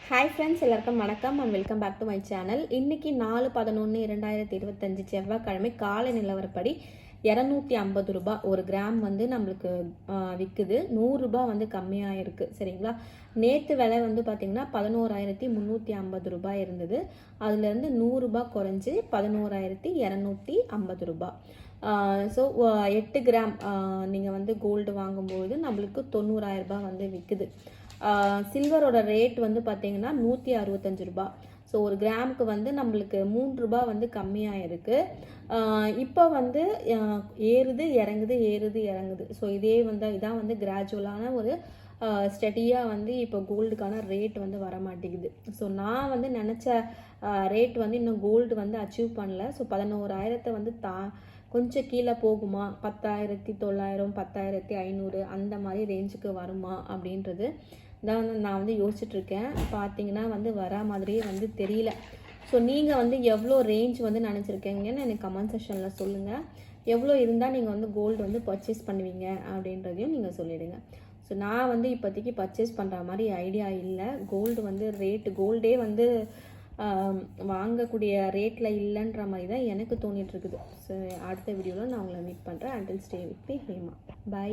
Hi friends, எல்லாருக்கும் வணக்கம் and welcome back to my channel. இன்றைக்கி 4/11/2025 செவ்வாய்க்கிழமை காலை நிலவரப்படி 250 ரூபா ஒரு கிராம் வந்து நம்மளுக்கு விற்குது. 100 ரூபா வந்து கம்மியாக இருக்குது. சரிங்களா? நேற்று விலை வந்து பார்த்திங்கன்னா 11,350 ரூபாய் இருந்தது. அதுலேருந்து 100 ரூபா குறைஞ்சி 11,250 ரூபா. ஸோ 8 கிராம் நீங்கள் வந்து கோல்டு வாங்கும்போது நம்மளுக்கு 90,000 ரூபாய் வந்து விற்குது. சில்வரோட ரேட் வந்து பார்த்தீங்கன்னா 165 ரூபா. ஸோ ஒரு கிராமுக்கு வந்து நம்மளுக்கு 3 ரூபா வந்து கம்மியாக இருக்குது. இப்போ வந்து ஏறுது இறங்குது ஏறுது இறங்குது. ஸோ இதே வந்து இதான் வந்து கிராஜுவலான ஒரு ஸ்டடியாக வந்து இப்போ கோல்டுக்கான ரேட் வந்து வர மாட்டேங்குது. ஸோ நான் வந்து நினச்ச ரேட் வந்து இன்னும் கோல்டு வந்து அச்சீவ் பண்ணல. ஸோ 11,000 வந்து கொஞ்சம் கீழே போகுமா, 10,900 10,500 அந்த மாதிரி ரேஞ்சுக்கு வருமா அப்படின்றது தான் நான் வந்து யோசிச்சுட்ருக்கேன். பார்த்தீங்கன்னா வந்து வரா மாதிரியே வந்து தெரியல. ஸோ நீங்கள் வந்து எவ்வளோ ரேஞ்ச் வந்து நினச்சிருக்கீங்கன்னு எனக்கு கமெண்ட் செக்ஷனில் சொல்லுங்கள். எவ்வளோ இருந்தால் நீங்கள் வந்து கோல்டு வந்து பர்ச்சேஸ் பண்ணுவீங்க அப்படின்றதையும் நீங்கள் சொல்லிவிடுங்க. ஸோ நான் வந்து இப்போதைக்கு பர்ச்சேஸ் பண்ணுற மாதிரி ஐடியா இல்லை. கோல்டு வந்து கோல்டே வந்து வாங்கக்கூடிய ரேட்டில் இல்லைன்ற மாதிரி தான் எனக்கு தோணிகிட்ருக்குது. ஸோ அடுத்த வீடியோவில் நான் உங்களை மீட் பண்ணுறேன். Until stay with me Hema. By.